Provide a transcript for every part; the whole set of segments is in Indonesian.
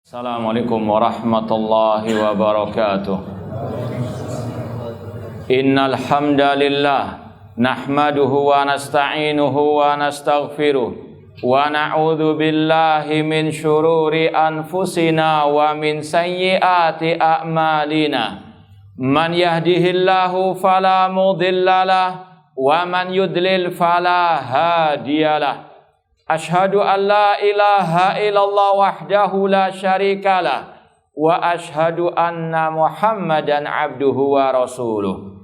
Assalamualaikum warahmatullahi wabarakatuh. Innal hamdalillah nahmaduhu wa nasta'inuhu wa nastaghfiruh wa na'udzu billahi min syururi anfusina wa min sayyiati a'malina. Man yahdihillahu fala mudhillalah wa man yudlil fala hadiyalah. Ashhadu an la ilaha illallah wahdahu la syarikalah wa ashhadu anna Muhammadan abduhu wa rasuluh.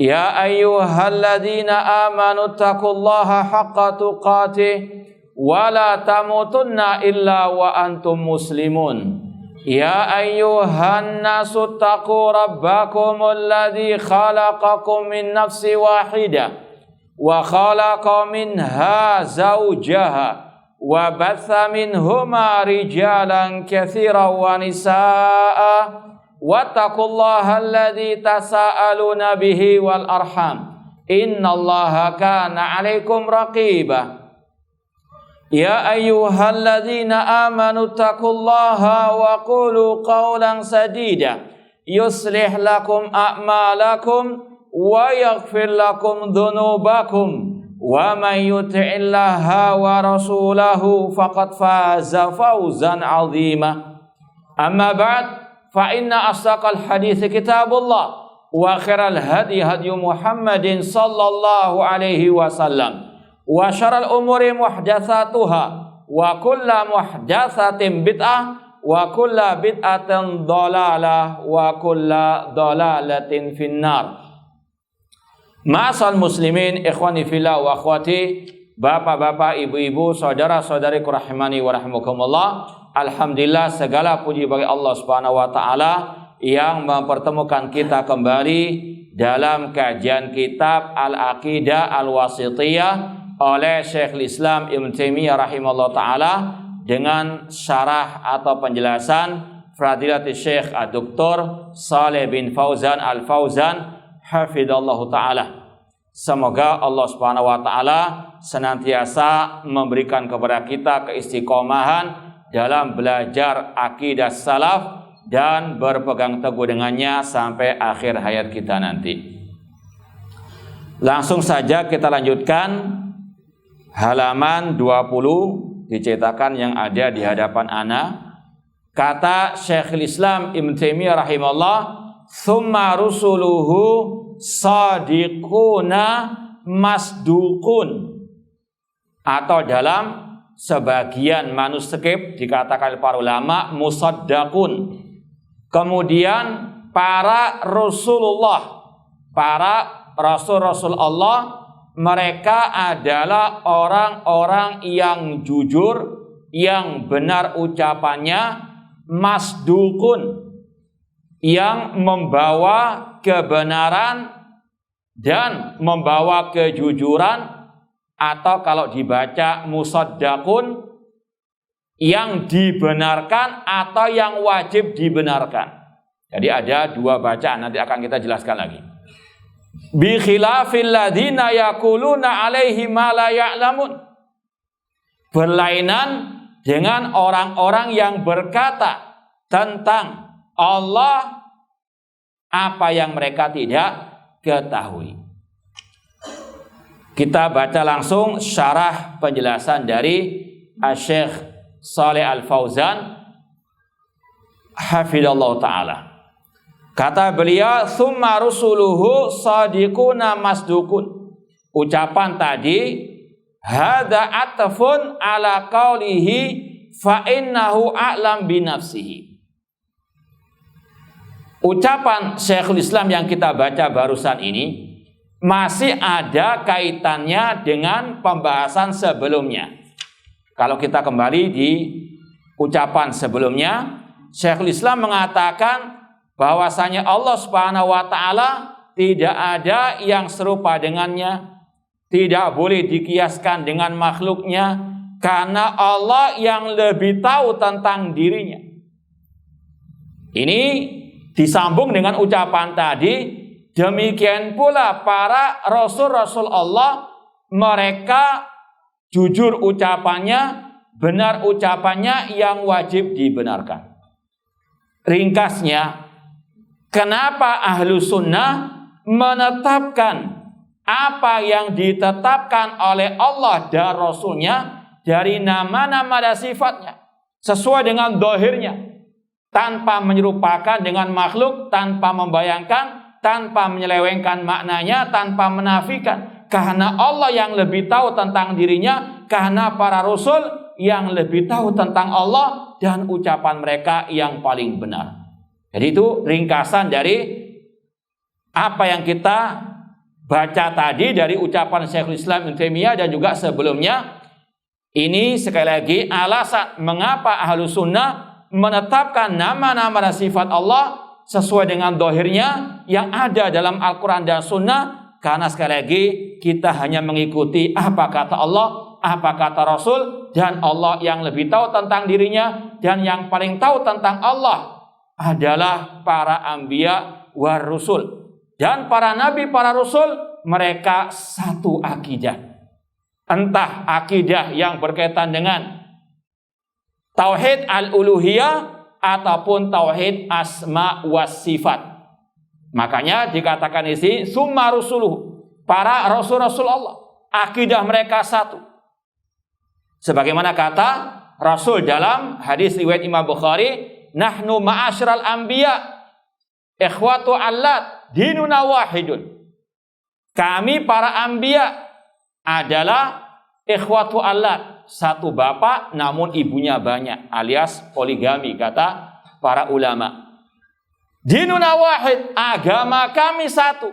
Ya ayyuhalladzina amanu taqullaha haqqa tuqatih wa la tamutunna illa wa antum muslimun. Ya ayyuhan nasu taqu rabbakumul ladzi khalaqakum min nafsin wahidah wa khalaqa minha zawjaha wa batha minhuma rijalan katsiran wa nisaa wattaqullaha alladzi tasaaluna bihi wal arham innallaha kana 'alaikum raqiba. Ya ayyuhalladzina amanu taqullaha wa qulu qawlan sadida yuslih lakum a'malakum wa yaghfir lakum dhunubakum wa man yuti'illaha wa rasulahu faqad faza fawzan 'azima. Amma ba'd, fa inna asdaqal hadits kitabullah wa khairal hadi hadi Muhammadin sallallahu alaihi wasallam wa syarrul umuri muhdatsatuha wa kullu muhdatsatin bid'ah wa kullu bid'atin dhalalah wa kullu dhalalatin finnar. Ma'asal muslimin, ikhwani fillah wa akhwati, bapak-bapak, ibu-ibu, saudara-saudari rahimani wa rahimakumullah. Alhamdulillah, segala puji bagi Allah Subhanahu wa taala yang mempertemukan kita kembali dalam kajian kitab Al-Aqidah Al-Wasithiyah oleh Syekhul Islam Ibnu Taimiyah rahimahullah taala dengan syarah atau penjelasan Fadilatul Syekh Dr. Shalih bin Fauzan Al-Fauzan hafidhallahu ta'ala. Semoga Allah Subhanahu wa taala senantiasa memberikan kepada kita keistiqomahan dalam belajar akidah salaf dan berpegang teguh dengannya sampai akhir hayat kita nanti. Langsung saja kita lanjutkan halaman 20 dicetakan yang ada di hadapan ana. Kata Syekhul Islam Ibnu Taimiyah rahimahullah, "Tsumma rusuluhu sadiquna masdukun," atau dalam sebagian manuskrip dikatakan para ulama musaddaqun. Kemudian para Rasulullah, para Rasul-Rasul Allah, mereka adalah orang-orang yang jujur, yang benar ucapannya, masdukun, yang membawa kebenaran dan membawa kejujuran, atau kalau dibaca musaddaqun, yang dibenarkan atau yang wajib dibenarkan. Jadi ada dua bacaan, nanti akan kita jelaskan lagi. Bi khilafil ladzina yaquluna alaihi ma la ya'lamun, berlainan dengan orang-orang yang berkata tentang Allah apa yang mereka tidak ketahui. Kita baca langsung syarah penjelasan dari Syekh Shalih Al-Fauzan hafidhallahu ta'ala. Kata beliau, "Tsumma rusuluhu sadiquna masdukun." Ucapan tadi hadza atfun ala qaulihi fa innahu a'lam bi nafsihi. Ucapan Syekhul Islam yang kita baca barusan ini masih ada kaitannya dengan pembahasan sebelumnya. Kalau kita kembali di ucapan sebelumnya, Syekhul Islam mengatakan bahwasanya Allah Subhanahu wa taala tidak ada yang serupa dengannya, tidak boleh dikiaskan dengan makhluknya, karena Allah yang lebih tahu tentang dirinya. Ini disambung dengan ucapan tadi, demikian pula para Rasul-Rasul Allah, mereka jujur ucapannya benar ucapannya yang wajib dibenarkan. Ringkasnya, kenapa ahlu sunnah menetapkan apa yang ditetapkan oleh Allah dan Rasulnya dari nama-nama dan sifatnya sesuai dengan zahirnya, tanpa menyerupakan dengan makhluk, tanpa membayangkan, tanpa menyelewengkan maknanya, tanpa menafikan. Karena Allah yang lebih tahu tentang dirinya, karena para rasul yang lebih tahu tentang Allah dan ucapan mereka yang paling benar. Jadi itu ringkasan dari apa yang kita baca tadi dari ucapan Syekhul Islam Ibnu Taimiyah dan juga sebelumnya. Ini sekali lagi alasan mengapa ahlu sunnah menetapkan nama-nama dan sifat Allah sesuai dengan zahirnya yang ada dalam Al-Quran dan Sunnah. Karena sekali lagi kita hanya mengikuti apa kata Allah, apa kata Rasul, dan Allah yang lebih tahu tentang dirinya, dan yang paling tahu tentang Allah adalah para anbiya war rusul. Dan para nabi, para rasul, mereka satu akidah. Entah akidah yang berkaitan dengan tauhid al-uluhiyah ataupun tauhid asma was sifat. Makanya dikatakan di sini summa rusuluh, para rasul-rasul Allah, akidah mereka satu. Sebagaimana kata Rasul dalam hadis riwayat Imam Bukhari, nahnu ma'asyiral anbiya ikhwatu allat dinuna wahidun. Kami para anbiya adalah ikhwatu allat, satu bapak namun ibunya banyak, alias poligami kata para ulama. Dinuna wahid, agama kami satu,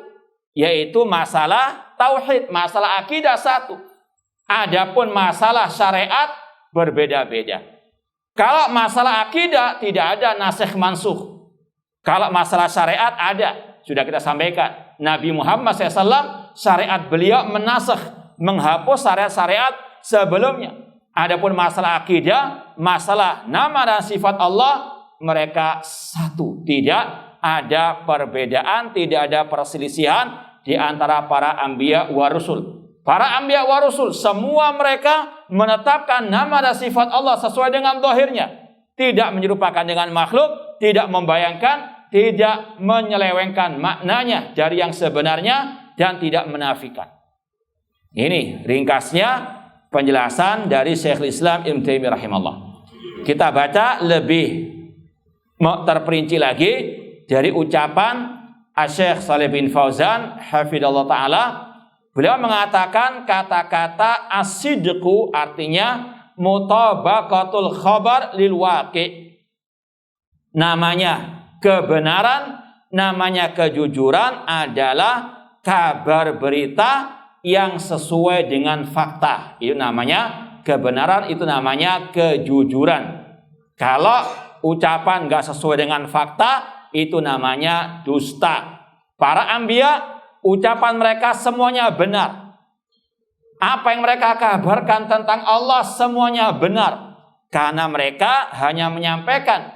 yaitu masalah tauhid, masalah akidah satu. Adapun masalah syariat berbeda-beda. Kalau masalah akidah tidak ada nasikh mansukh. Kalau masalah syariat ada, sudah kita sampaikan. Nabi Muhammad SAW syariat beliau menasakh, menghapus syariat-syariat sebelumnya. Adapun masalah akidah, masalah nama dan sifat Allah, mereka satu, tidak ada perbedaan, tidak ada perselisihan di antara para anbiya wa rasul. Para anbiya wa rasul semua mereka menetapkan nama dan sifat Allah sesuai dengan zahirnya, tidak menyerupakan dengan makhluk, tidak membayangkan, tidak menyelewengkan maknanya dari yang sebenarnya, dan tidak menafikan. Ini ringkasnya penjelasan dari Syekhul Islam Ibnu Taimiyah rahimahullah. Kita baca lebih terperinci lagi dari ucapan Asy-Syaikh Shalih bin Fauzan hafidhallahu taala. Beliau mengatakan kata-kata as-sidqu artinya mutabaqatul khabar lil waqi'. Namanya kebenaran, namanya kejujuran adalah kabar berita yang sesuai dengan fakta. Itu namanya kebenaran, itu namanya kejujuran. Kalau ucapan gak sesuai dengan fakta, itu namanya dusta. Para anbiya, ucapan mereka semuanya benar. Apa yang mereka kabarkan tentang Allah semuanya benar. Karena mereka hanya menyampaikan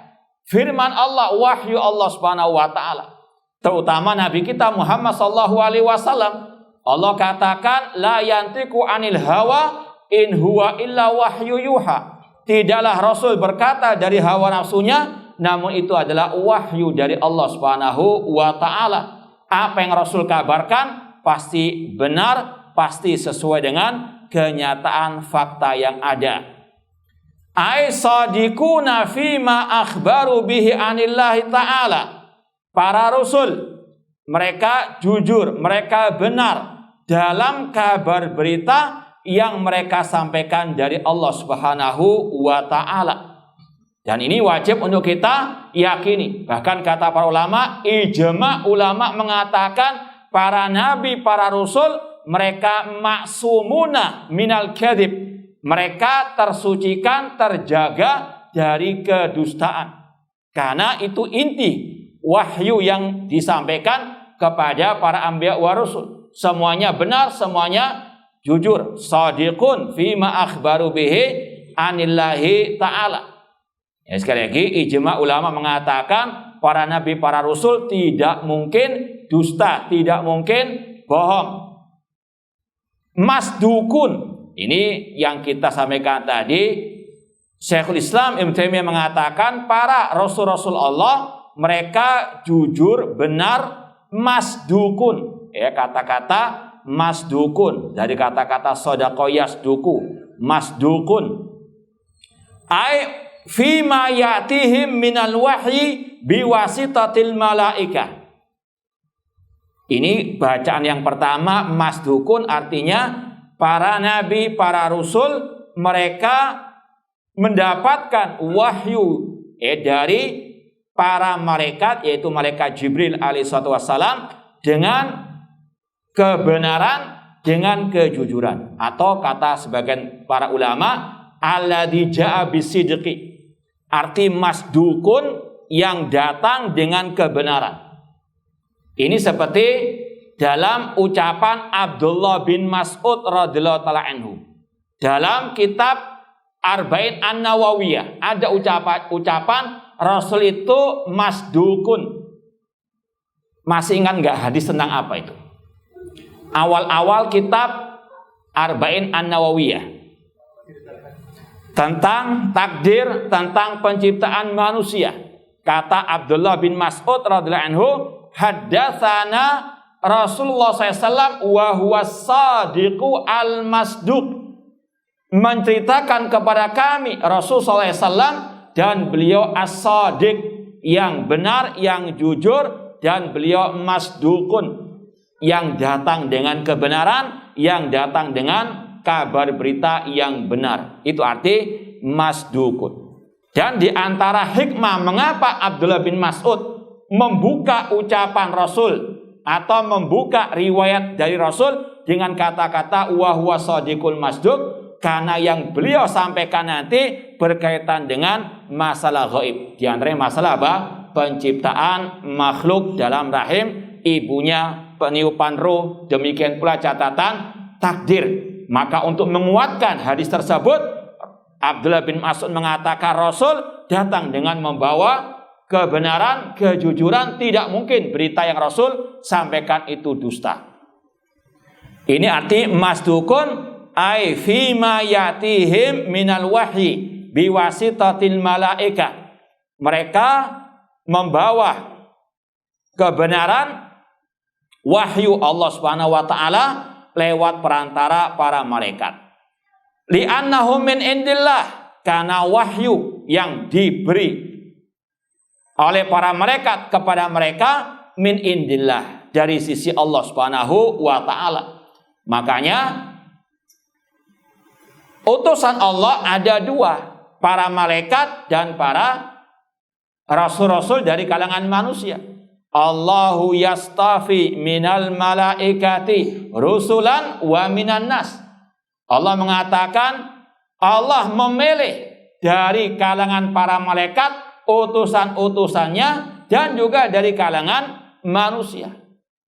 firman Allah, wahyu Allah Subhanahu wa taala. Terutama Nabi kita Muhammad sallallahu alaihi wasallam. Allah katakan la yantiqu anil hawa in huwa illa wahyu yuha. Tidaklah Rasul berkata dari hawa nafsunya, namun itu adalah wahyu dari Allah Subhanahu wa taala. Apa yang Rasul kabarkan pasti benar, pasti sesuai dengan kenyataan fakta yang ada. Ai sadiquna fima akhbaru bihi anillahi ta'ala. Para rasul mereka jujur, mereka benar dalam kabar berita yang mereka sampaikan dari Allah Subhanahu wa taala. Dan ini wajib untuk kita yakini. Bahkan kata para ulama, ijma ulama mengatakan para nabi, para rasul mereka maksumuna minal kadzib. Mereka tersucikan, terjaga dari kedustaan. Karena itu inti wahyu yang disampaikan kepada para anbiya wa rasul. Semuanya benar, semuanya jujur. Shadiqun fima akhbaru bihi anillahi ta'ala. Ya, sekali lagi ijma ulama mengatakan para nabi, para rasul tidak mungkin dusta, tidak mungkin bohong. Masdukun, ini yang kita sampaikan tadi, Syekhul Islam Ibnu Taimiyah mengatakan para rasul-rasul Allah mereka jujur, benar, masdukun. Ya, kata-kata masdukun dari kata-kata sodaqo yasduku, masdukun. Ai fima ya'tihim minal wahyi biwasitatil malaikah. Ini bacaan yang pertama, masdukun, artinya para nabi, para rasul mereka mendapatkan wahyu dari para malaikat, yaitu malaikat Jibril alaihissalatu wassalam, dengan kebenaran, dengan kejujuran, atau kata sebagian para ulama alladzi jaa bisidqi, arti masdukun yang datang dengan kebenaran. Ini seperti dalam ucapan Abdullah bin Mas'ud radhiyallahu taala anhu dalam kitab Arba'in An-Nawawiyah ada ucapan Rasul itu masdukun. Masih ingat nggak hadis tentang apa itu? Awal-awal kitab Arba'in An-Nawawiyah tentang takdir, tentang penciptaan manusia. Kata Abdullah bin Mas'ud radhiyallahu anhu, haddatsana Rasulullah SAW wa huwa sadiqu al-masduq, menceritakan kepada kami Rasul SAW dan beliau as-sadiq, yang benar, yang jujur, dan beliau masdukun, yang datang dengan kebenaran, yang datang dengan kabar berita yang benar. Itu arti masdukun. Dan di antara hikmah mengapa Abdullah bin Mas'ud membuka ucapan Rasul atau membuka riwayat dari Rasul dengan kata-kata wa huwa shadiqul masduq, karena yang beliau sampaikan nanti berkaitan dengan masalah gaib. Di antaranya masalah apa? Penciptaan makhluk dalam rahim ibunya, peniupan ruh, demikian pula catatan takdir. Maka untuk menguatkan hadis tersebut, Abdullah bin Mas'ud mengatakan Rasul datang dengan membawa kebenaran, kejujuran, tidak mungkin berita yang Rasul sampaikan itu dusta. Ini arti masdukun, ai fima yatihim minal wahyi biwasitatil malaika. Mereka membawa kebenaran wahyu Allah Subhanahu wa taala lewat perantara para malaikat. Li'annahu min indillah, karena wahyu yang diberi oleh para malaikat kepada mereka min indillah, dari sisi Allah Subhanahu wa taala. Makanya utusan Allah ada dua, para malaikat dan para rasul-rasul dari kalangan manusia. Allahu yastafi minal malaikati rusulan wa minan nas. Allah mengatakan Allah memilih dari kalangan para malaikat utusan-utusannya dan juga dari kalangan manusia.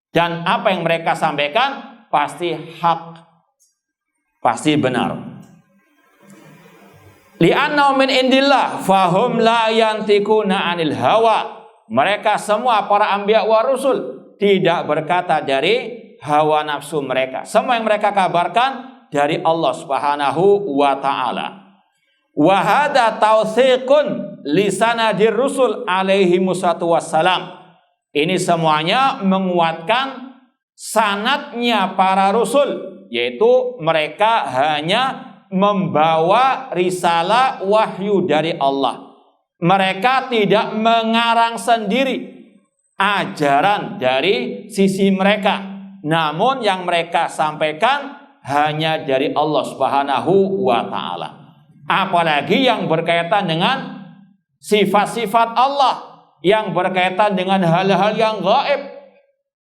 Dan apa yang mereka sampaikan pasti hak, pasti benar. Li'annahu min indillah fahum la yantikuna 'anil hawa. Mereka semua para anbiya wa rusul tidak berkata dari hawa nafsu mereka. Semua yang mereka kabarkan dari Allah Subhanahu wa taala. Wa hadza tawthiqun li sanadir rusul alaihi wassalam. Ini semuanya menguatkan sanadnya para rasul, yaitu mereka hanya membawa risalah wahyu dari Allah. Mereka tidak mengarang sendiri ajaran dari sisi mereka, namun yang mereka sampaikan hanya dari Allah Subhanahu wa taala. Apalagi yang berkaitan dengan sifat-sifat Allah, yang berkaitan dengan hal-hal yang gaib,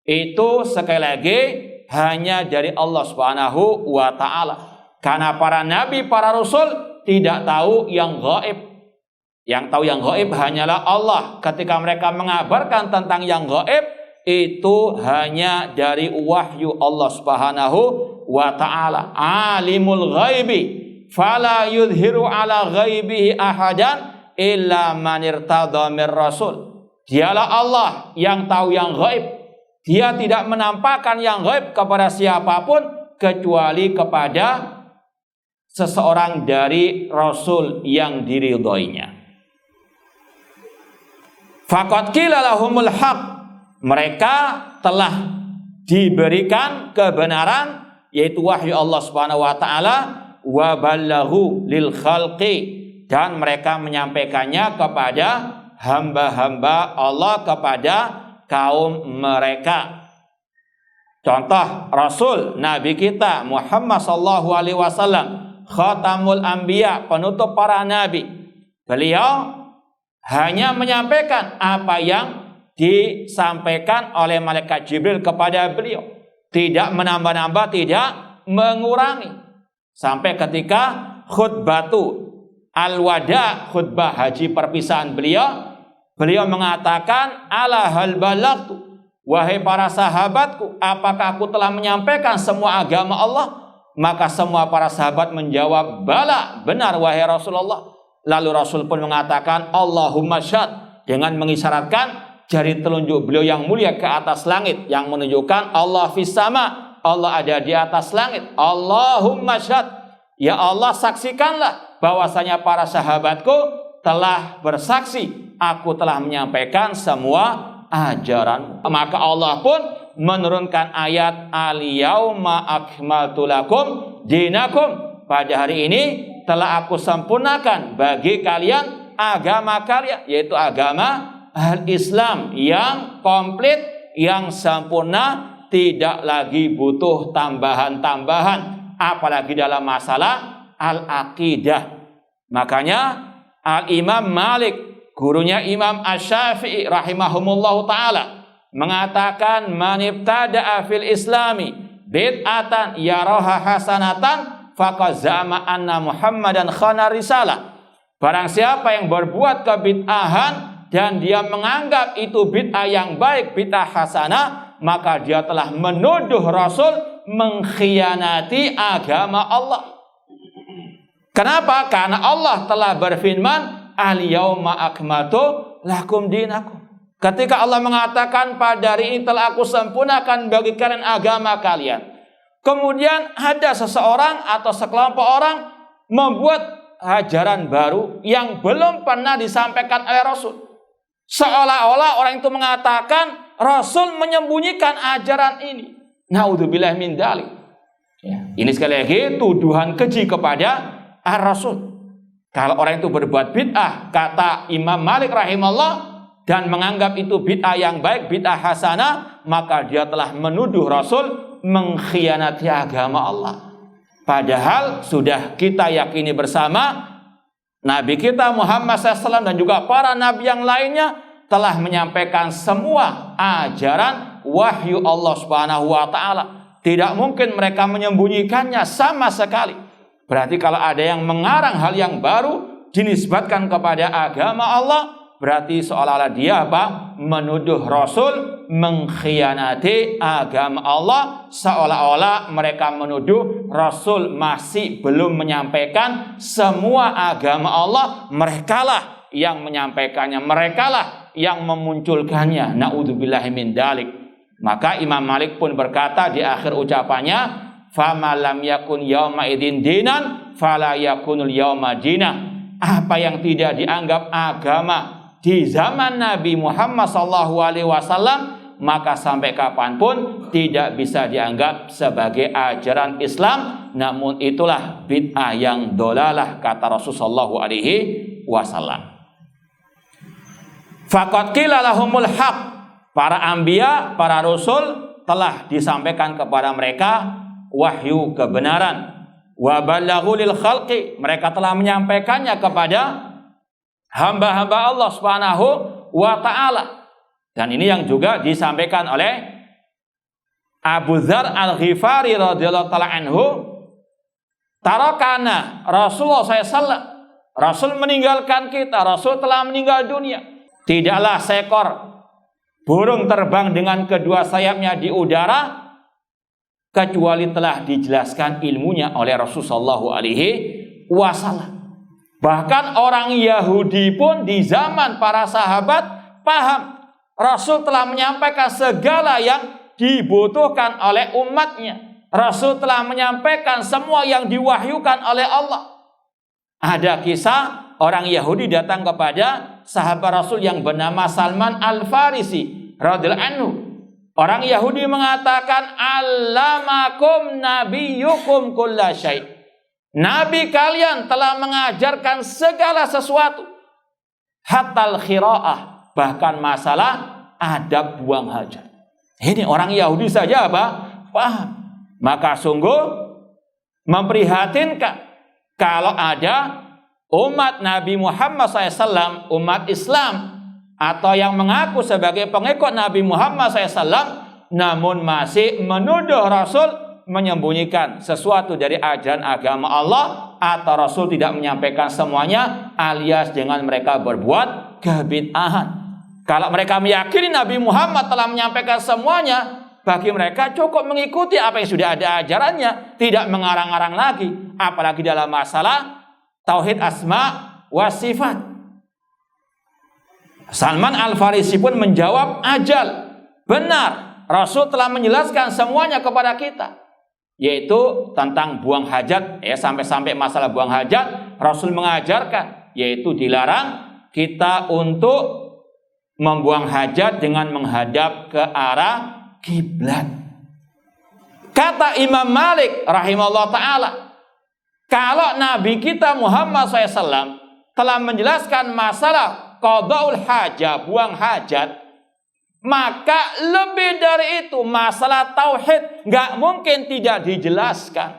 itu sekali lagi hanya dari Allah Subhanahu wa taala. Karena para nabi, para rasul tidak tahu yang gaib. Yang tahu yang gaib hanyalah Allah. Ketika mereka mengabarkan tentang yang gaib, itu hanya dari wahyu Allah Subhanahu wa ta'ala. Alimul ghaibi fala yudhiru ala ghaibihi ahadan illa man irtada mir rasul. Dialah Allah yang tahu yang gaib. Dia tidak menampakkan yang gaib kepada siapapun kecuali kepada seseorang dari Rasul yang diridhoinya. Faqad qila lahumul haq, mereka telah diberikan kebenaran, yaitu wahyu Allah Subhanahu wa taala, wa ballaghu lil khalqi, dan mereka menyampaikannya kepada hamba-hamba Allah, kepada kaum mereka. Contoh Rasul Nabi kita Muhammad sallallahu alaihi wasallam, khatamul anbiya, penutup para nabi. Beliau hanya menyampaikan apa yang disampaikan oleh malaikat Jibril kepada beliau, tidak menambah-nambah, tidak mengurangi. Sampai ketika khutbatu al-wada, khutbah haji perpisahan beliau mengatakan, ala hal balagtu, wahai para sahabatku, apakah aku telah menyampaikan semua agama Allah? Maka semua para sahabat menjawab, bala, benar wahai Rasulullah. Lalu Rasul pun mengatakan, Allahumma syad, dengan mengisyaratkan jari telunjuk beliau yang mulia ke atas langit, yang menunjukkan Allah fis sama, Allah ada di atas langit. Allahumma syad, ya Allah saksikanlah bahwasanya para sahabatku telah bersaksi, aku telah menyampaikan semua ajaran. Maka Allah pun menurunkan ayat al-yauma akmaltu lakum dinakum, pada hari ini telah aku sempurnakan bagi kalian agama kalian, yaitu agama al-Islam yang komplit, yang sempurna, tidak lagi butuh tambahan-tambahan, apalagi dalam masalah al-aqidah. Makanya Al-Imam Malik, gurunya Imam Asy-Syafi'i rahimahumullahu ta'ala, mengatakan, man ibtada'a fil islami bid'atan yaraha hasanatan faqad za'ama anna Muhammadan khana risalah. Barang siapa yang berbuat kebid'ahan dan dia menganggap itu bid'ah yang baik, bid'ah hasanah, maka dia telah menuduh Rasul mengkhianati agama Allah. Kenapa? Karena Allah telah berfirman, al-yauma akmaltu lakum dinakum. Ketika Allah mengatakan, pada hari ini telah aku sempurnakan bagi kalian agama kalian, kemudian ada seseorang atau sekelompok orang membuat ajaran baru yang belum pernah disampaikan oleh Rasul. Seolah-olah orang itu mengatakan Rasul menyembunyikan ajaran ini. Naudzubillah min dzalik. Ya, ini sekali lagi tuduhan keji kepada Rasul. Kalau orang itu berbuat bid'ah, kata Imam Malik rahimahullah, dan menganggap itu bid'ah yang baik, bid'ah hasanah, maka dia telah menuduh Rasul mengkhianati agama Allah. Padahal sudah kita yakini bersama, Nabi kita Muhammad SAW dan juga para nabi yang lainnya telah menyampaikan semua ajaran wahyu Allah Subhanahu wa taala. Tidak mungkin mereka menyembunyikannya sama sekali. Berarti kalau ada yang mengarang hal yang baru dinisbatkan kepada agama Allah, berarti seolah-olah dia apa? Menuduh Rasul mengkhianati agama Allah, seolah-olah mereka menuduh Rasul masih belum menyampaikan semua agama Allah. Merekalah yang menyampaikannya, merekalah yang memunculkannya. Naudzubillahi min dzalik. Maka Imam Malik pun berkata di akhir ucapannya, fama lam yakun yauma idzin dinan fala yakunul yauma dinah. Apa yang tidak dianggap agama di zaman Nabi Muhammad SAW, maka sampai kapanpun tidak bisa dianggap sebagai ajaran Islam. Namun itulah bid'ah yang dolalah, kata Rasulullah SAW. Faqad qila lahumul haq, para anbiya, para rasul telah disampaikan kepada mereka wahyu kebenaran. Wa ballaghu lil khalqi, mereka telah menyampaikannya kepada hamba-hamba Allah Subhanahu wa ta'ala. Dan ini yang juga disampaikan oleh Abu Dzar Al-Ghifari radhiyallahu ta'ala anhu. Tarakana Rasulullah SAW, Rasul meninggalkan kita, Rasul telah meninggal dunia. Tidaklah seekor burung terbang dengan kedua sayapnya di udara kecuali telah dijelaskan ilmunya oleh Rasulullah SAW. Bahkan orang Yahudi pun di zaman para sahabat paham Rasul telah menyampaikan segala yang dibutuhkan oleh umatnya. Rasul telah menyampaikan semua yang diwahyukan oleh Allah. Ada kisah orang Yahudi datang kepada sahabat Rasul yang bernama Salman Al-Farisi radhiyallahu anhu. Orang Yahudi mengatakan, "Allamakum nabiyyukum kulla syai'." Nabi kalian telah mengajarkan segala sesuatu. Hatal khira'ah, bahkan masalah adab buang hajat. Ini orang Yahudi saja apa? Paham. Maka sungguh memprihatinkan kalau ada umat Nabi Muhammad SAW, umat Islam, atau yang mengaku sebagai pengikut Nabi Muhammad SAW, namun masih menuduh Rasul menyembunyikan sesuatu dari ajaran agama Allah, atau Rasul tidak menyampaikan semuanya, alias dengan mereka berbuat kebid'ahan. Kalau mereka meyakini Nabi Muhammad telah menyampaikan semuanya, bagi mereka cukup mengikuti apa yang sudah ada ajarannya, tidak mengarang-arang lagi, apalagi dalam masalah tauhid asma wa sifat. Salman Al-Farisi pun menjawab, ajal, benar, Rasul telah menjelaskan semuanya kepada kita, yaitu tentang buang hajat, sampai-sampai masalah buang hajat Rasul mengajarkan, yaitu dilarang kita untuk membuang hajat dengan menghadap ke arah kiblat. Kata Imam Malik rahimahullah ta'ala, kalau Nabi kita Muhammad SAW telah menjelaskan masalah qadaul hajat, buang hajat, maka lebih dari itu masalah tauhid nggak mungkin tidak dijelaskan.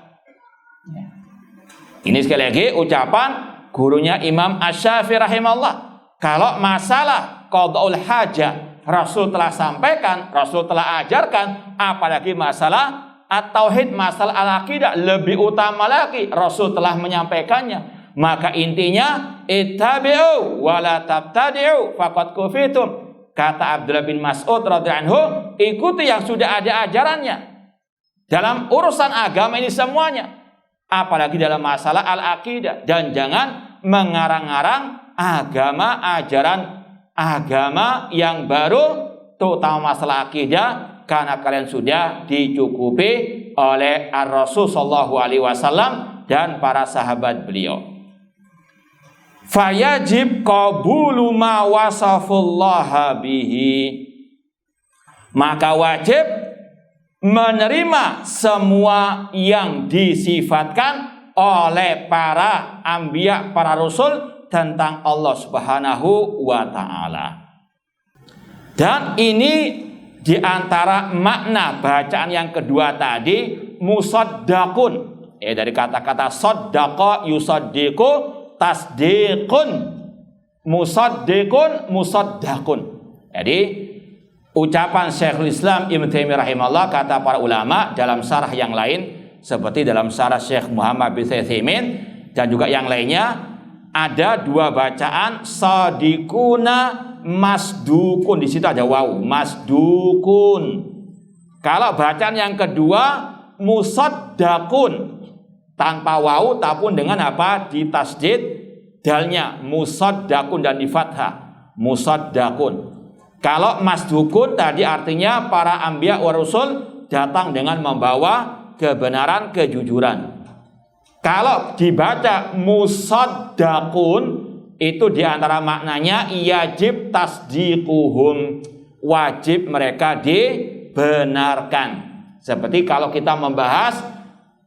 Ini sekali lagi ucapan gurunya Imam Asy-Syafi'i rahimahullah. Kalau masalah qadaul hajat Rasul telah sampaikan, Rasul telah ajarkan, apalagi masalah at-tauhid, masalah al-aqidah lebih utama lagi, Rasul telah menyampaikannya. Maka intinya ittabi'u wa la tabtadi'u faqad kufitum. Kata Abdullah bin Mas'ud radhiyallahu anhu, ikuti yang sudah ada ajarannya dalam urusan agama ini semuanya, apalagi dalam masalah al-aqidah, dan jangan mengarang-arang agama, ajaran agama yang baru, terutama masalah akidah, karena kalian sudah dicukupi oleh Ar-Rasul sallallahu alaihi wasallam dan para sahabat beliau. Fayajib qabulu ma wasafullaha bihi, maka wajib menerima semua yang disifatkan oleh para anbiya, para rasul tentang Allah Subhanahu wa ta'ala. Dan ini diantara makna bacaan yang kedua tadi, musaddaqun, dari kata-kata saddaqa yusaddiqu, tasdiqun, musaddiqun, musaddaqun. Jadi ucapan Syekhul Islam Ibnu Taimiyah rahimahullah, kata para ulama dalam syarah yang lain seperti dalam syarah Syekh Muhammad bin Utsaimin dan juga yang lainnya, ada dua bacaan, sadiquna, masdukun. Di situ ada wawu, masdukun. Kalau bacaan yang kedua, musaddaqun, tanpa wawu tapi dengan apa? Ditasdid dalnya, musaddaqun, dan di fathah, musaddaqun. Kalau masdukun tadi artinya para anbiya wa rasul datang dengan membawa kebenaran, kejujuran. Kalau dibaca musaddaqun, itu diantara maknanya yajib tasdiquhum, wajib mereka dibenarkan. Seperti kalau kita membahas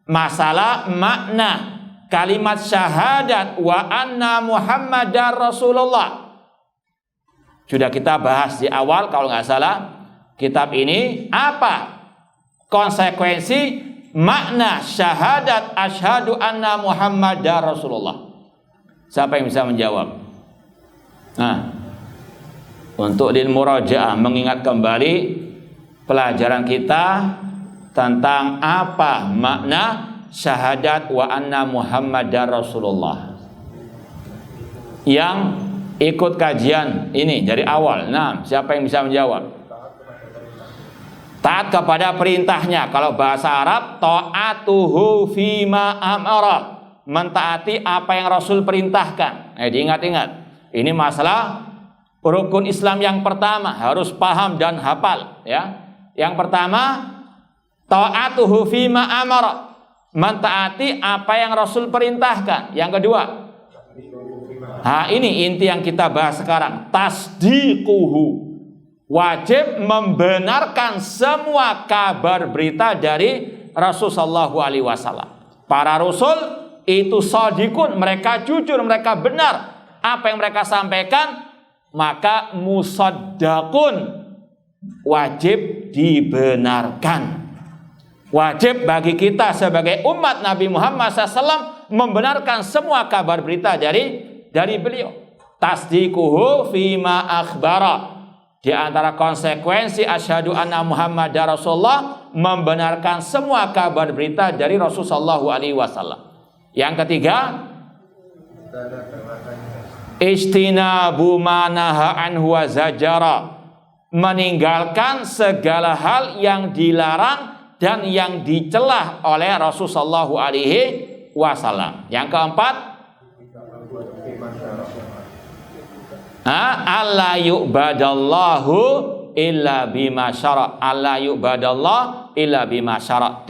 masalah makna kalimat syahadat wa anna Muhammadar Rasulullah, sudah kita bahas di awal kalau nggak salah kitab ini, apa konsekuensi makna syahadat asyhadu anna Muhammadar Rasulullah. Siapa yang bisa menjawab? Nah, untuk di murajaah mengingat kembali pelajaran kita tentang apa makna syahadat wa anna Muhammadar Rasulullah. Yang ikut kajian ini dari awal. Nah, siapa yang bisa menjawab? Taat kepada perintahnya. Kalau bahasa Arab, ta'atuhu fima amara, mentaati apa yang Rasul perintahkan. Diingat-ingat, ini masalah rukun Islam yang pertama, harus paham dan hafal, ya. Yang pertama, ta'atuhu fima amara, mentaati apa yang Rasul perintahkan. Yang kedua, ini inti yang kita bahas sekarang, tasdiquhu, wajib membenarkan semua kabar berita dari Rasul sallallahu alaihi wasallam. Para rasul itu shadiqun, mereka jujur, mereka benar apa yang mereka sampaikan, maka musaddaqun, wajib dibenarkan. Wajib bagi kita sebagai umat Nabi Muhammad SAW membenarkan semua kabar berita dari beliau. Tasdiquhu fima akhbara. Di antara konsekuensi asyhadu anna Muhammadar Rasulullah, membenarkan semua kabar berita dari Rasulullah SAW. Yang ketiga, ijtinabu ma naha anhu wa zajara, meninggalkan segala hal yang dilarang dan yang dicela oleh Rasulullah SAW. Yang keempat, alla yu'badallahu illa bima syara'. Alla yu'badallah illa bima syara'.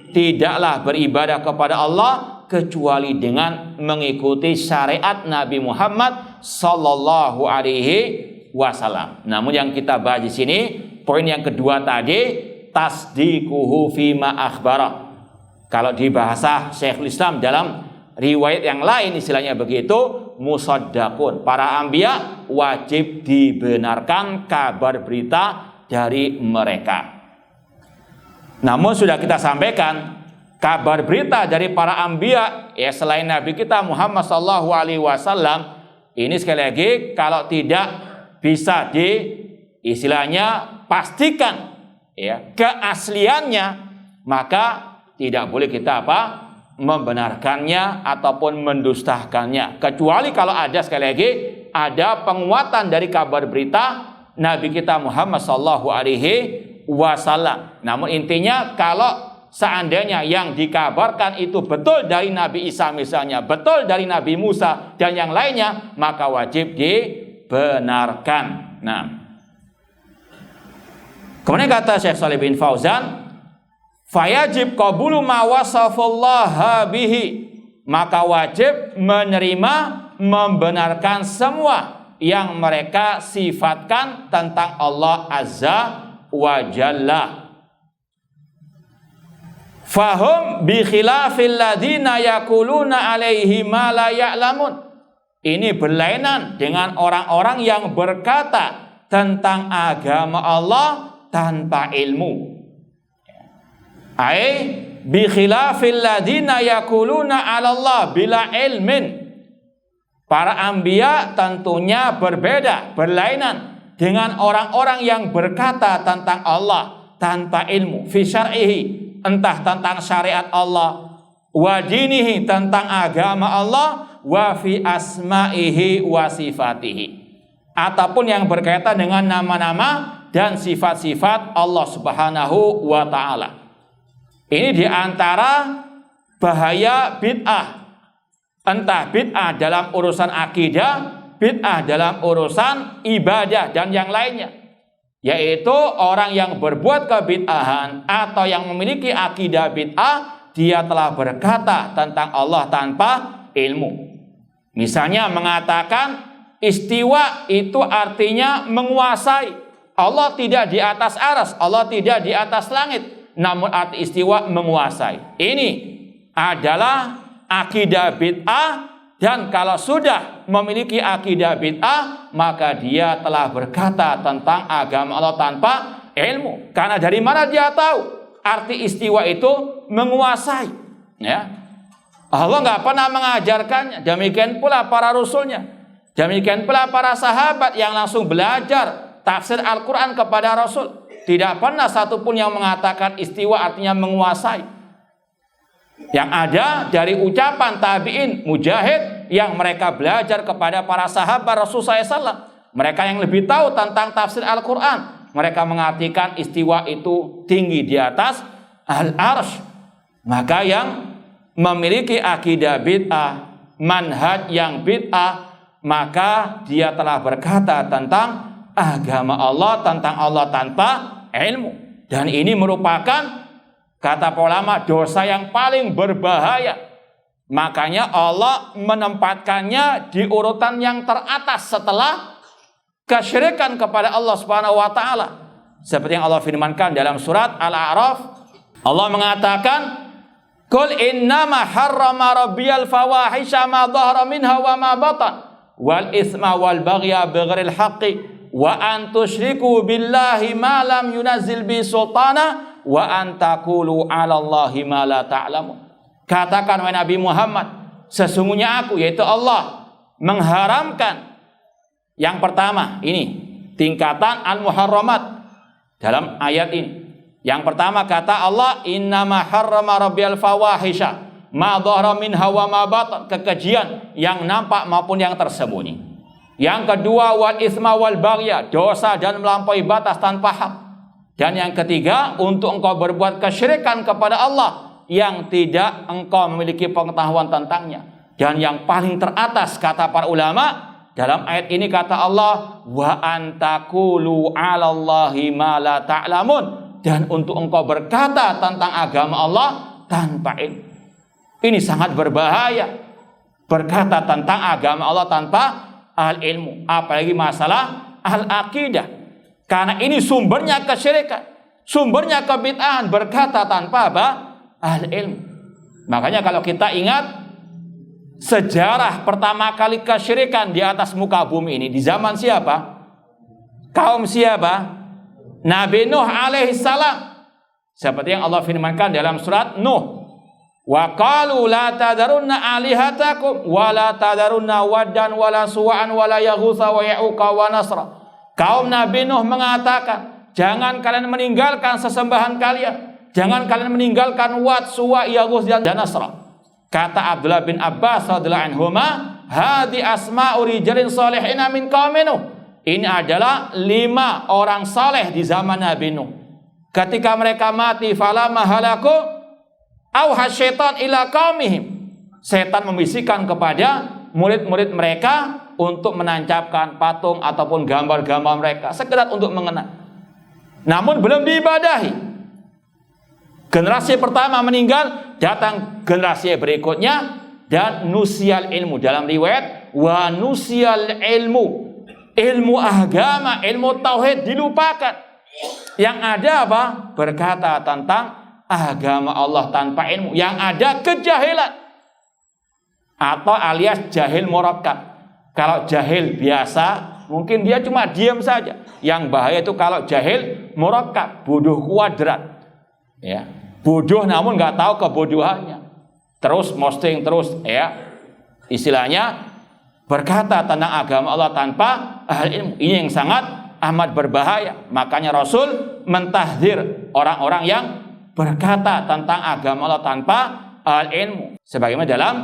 Tidaklah beribadah kepada Allah kecuali dengan mengikuti syariat Nabi Muhammad sallallahu alaihi wasallam. Namun yang kita bahas di sini, poin yang kedua tadi, tasdiquhu fima akhbara. Kalau di bahasa Syekhul Islam dalam riwayat yang lain istilahnya begitu, musaddaqun. Para anbiya wajib dibenarkan kabar berita dari mereka. Namun sudah kita sampaikan, kabar berita dari para anbiya ya selain Nabi kita Muhammad sallallahu alaihi wasallam ini sekali lagi kalau tidak bisa istilahnya pastikan ya keasliannya, maka tidak boleh kita membenarkannya ataupun mendustakannya, kecuali kalau ada sekali lagi ada penguatan dari kabar berita Nabi kita Muhammad sallallahu alaihi wasallam. Namun intinya kalau seandainya yang dikabarkan itu betul dari Nabi Isa misalnya, betul dari Nabi Musa dan yang lainnya, maka wajib dibenarkan. Nah, kemudian kata Syekh Shalih bin Fauzan, fayajib qabulu ma wasafallaha bihi, maka wajib menerima, membenarkan semua yang mereka sifatkan tentang Allah Azza wa Jalla. Fahum bi khilafil ladina yaquluna alaihi ma la ya'lamun. Ini berlainan dengan orang-orang yang berkata tentang agama Allah tanpa ilmu. Ai bi khilafil ladina yaquluna 'ala Allah bila ilmin. Para anbiya tentunya berbeda, berlainan dengan orang-orang yang berkata tentang Allah tanpa ilmu, fi syar'ihi, entah tentang syariat Allah, wa dinihi, tentang agama Allah, wa fi asma'ihi wa sifatihi, ataupun yang berkaitan dengan nama-nama dan sifat-sifat Allah Subhanahu wa taala. Ini diantara bahaya bid'ah, entah bid'ah dalam urusan akidah, bid'ah dalam urusan ibadah dan yang lainnya, yaitu orang yang berbuat kebid'ahan atau yang memiliki akidah bid'ah, dia telah berkata tentang Allah tanpa ilmu. Misalnya mengatakan istiwa itu artinya menguasai. Allah tidak di atas arsy, Allah tidak di atas langit, namun arti istiwa menguasai. Ini adalah akidah bid'ah, dan kalau sudah memiliki akidah bid'ah, maka dia telah berkata tentang agama Allah tanpa ilmu. Karena dari mana dia tahu arti istiwa itu menguasai? Ya, Allah nggak pernah mengajarkannya. Demikian pula para rasulnya. Demikian pula para sahabat yang langsung belajar tafsir Al-Quran kepada Rasul. Tidak pernah satupun yang mengatakan istiwa artinya menguasai. Yang ada dari ucapan tabi'in, mujahid, yang mereka belajar kepada para sahabat Rasul SAW. Mereka yang lebih tahu tentang tafsir Al-Quran. Mereka mengartikan istiwa itu tinggi di atas al-arsy. Maka yang memiliki akidah bid'ah, manhaj yang bid'ah, maka dia telah berkata tentang agama Allah, tentang Allah tanpa ilmu. Dan ini merupakan, kata para ulama, dosa yang paling berbahaya. Makanya Allah menempatkannya di urutan yang teratas setelah kesyirikan kepada Allah Subhanahu wa taala. Seperti yang Allah firmankan dalam surat Al-A'raf, Allah mengatakan, "Qul innama harrama rabbiyal fawahisha ma dhahara minha wa ma batan wal itsma wal baghya bighairil haqqi wa an tusyriku billahi ma lam yunazzil bi sultana wa an taqulu 'alallahi ma la ta'lamun." Katakan wahai Nabi Muhammad, sesungguhnya aku, yaitu Allah, mengharamkan. Yang pertama, ini tingkatan al-muharramat dalam ayat ini. Yang pertama kata Allah, innama harrama rabbiyal fawahisha ma dhahara minha wa ma batan, kekejian yang nampak maupun yang tersembunyi. Yang kedua, wal itsma wal baghya, dosa dan melampaui batas tanpa hak. Dan yang ketiga, untuk engkau berbuat kesyirikan kepada Allah yang tidak engkau memiliki pengetahuan tentangnya. Dan yang paling teratas, kata para ulama, dalam ayat ini kata Allah, wa antakulu 'alallahi ma la ta'lamun, dan untuk engkau berkata tentang agama Allah tanpa ilmu. Ini sangat berbahaya, berkata tentang agama Allah tanpa al-ilmu, apalagi masalah al-aqidah. Karena ini sumbernya kesyirikan, sumbernya kebid'ahan, berkata tanpa apa? Al-ilmu. Makanya kalau kita ingat sejarah pertama kali kesyirikan di atas muka bumi ini di zaman siapa? Kaum siapa? Nabi Nuh alaihissalam. Seperti yang Allah firmankan dalam surat Nuh, wa qalu la tadarunna alihatakum wa la tadarunna waddan wa la suwa'an wa la yaghutsa wa ya'uqa wa nasra. Kaum Nabi Nuh mengatakan, jangan kalian meninggalkan sesembahan kalian, jangan kalian meninggalkan Wad, Suwa, Yaghus dan Nasra. Kata Abdullah bin Abbas radhiyallahu anhuma, hadi asma'u rijalin shalihin min qaumi Nuh. Ini adalah 5 orang saleh di zaman Nabi Nuh. Ketika mereka mati, falamma halaku auha syaitan ila qaumihim. Setan membisikkan kepada murid-murid mereka untuk menancapkan patung ataupun gambar-gambar mereka, sekedar untuk mengenang. Namun belum diibadahi. Generasi pertama meninggal, datang generasi berikutnya, dan nusial ilmu. Dalam riwayat, wa nusial ilmu, ilmu agama, ilmu tauhid dilupakan. Yang ada apa? Berkata tentang agama Allah tanpa ilmu. Yang ada kejahilan, atau alias jahil murakkab. Kalau jahil biasa, mungkin dia cuma diam saja. Yang bahaya itu kalau jahil murakkab, bodoh kuadrat. Ya, bodoh namun nggak tahu kebodohannya, terus posting terus, ya, istilahnya berkata tentang agama Allah tanpa ilmu. Ini yang sangat amat berbahaya. Makanya Rasul mentahdzir orang-orang yang berkata tentang agama Allah tanpa ilmu. Sebagaimana dalam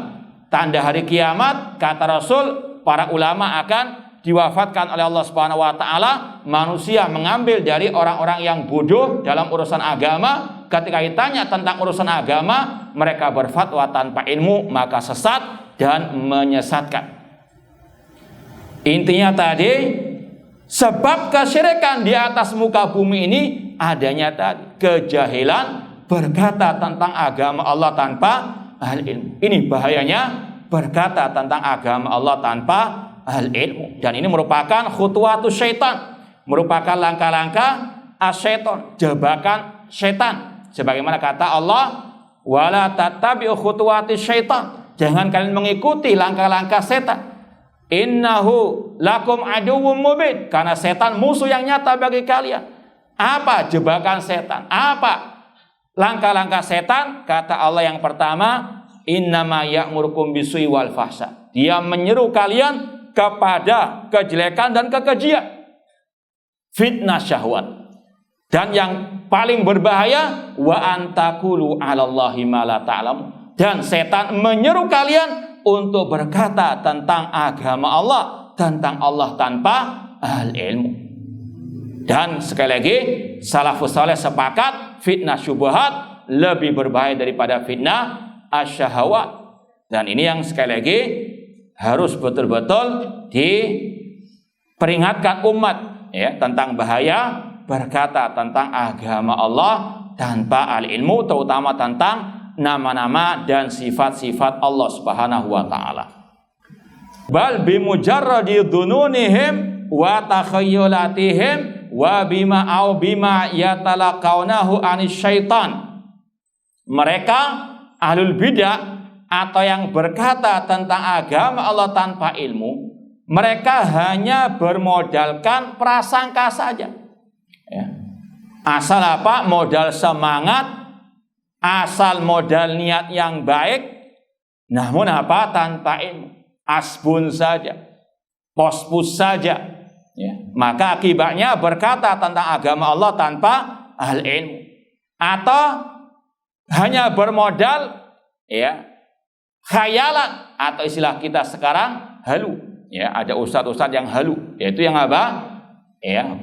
tanda hari kiamat, kata Rasul, para ulama akan diwafatkan oleh Allah Subhanahu wa taala. Manusia mengambil dari orang-orang yang bodoh dalam urusan agama. Ketika ditanya tentang urusan agama, mereka berfatwa tanpa ilmu, maka sesat dan menyesatkan. Intinya tadi, sebab kesyirikan di atas muka bumi ini adanya tadi kejahilan, berkata tentang agama Allah tanpa ilmu. Ini bahayanya berkata tentang agama Allah tanpa ilmu. Dan ini merupakan khutuwatus syaitan, merupakan langkah-langkah asyaiton, jebakan syaitan. Sebagaimana kata Allah, wala tattabi'u khutuwatis syaitan, jangan kalian mengikuti langkah-langkah setan. Innahu lakum aduwwum mubin, karena setan musuh yang nyata bagi kalian. Apa jebakan setan? Apa langkah-langkah setan? Kata Allah yang pertama, innama ya'murukum bisu'i wal fahsya. Dia menyeru kalian kepada kejelekan dan kekejian, fitnah syahwat. Dan yang paling berbahaya, wa antakulu 'alallahi ma la ta'lamun. Dan setan menyeru kalian untuk berkata tentang agama Allah, tentang Allah tanpa ilmu. Dan sekali lagi, salafus saleh sepakat fitnah syubhat lebih berbahaya daripada fitnah asyahawat. Dan ini yang sekali lagi harus betul-betul diperingatkan umat, ya, tentang bahaya berkata tentang agama Allah tanpa al-ilmu, terutama tentang nama-nama dan sifat-sifat Allah Subhanahu wa taala. Bal bimujarradi dhununihim wa takhayyulatihim wa bima yatalaqawnahu anis syaitan. Mereka ahlul bidah atau yang berkata tentang agama Allah tanpa ilmu, mereka hanya bermodalkan prasangka saja. Ya. Asal apa? Modal semangat, asal modal niat yang baik, namun apa? Tanpa ilmu. Asbun saja, pospus saja. Ya. Maka akibatnya berkata tentang agama Allah tanpa al-ilmu. Atau hanya bermodal khayalan, atau istilah kita sekarang halu. Ya, ada ustadz-ustadz yang halu, yaitu yang apa?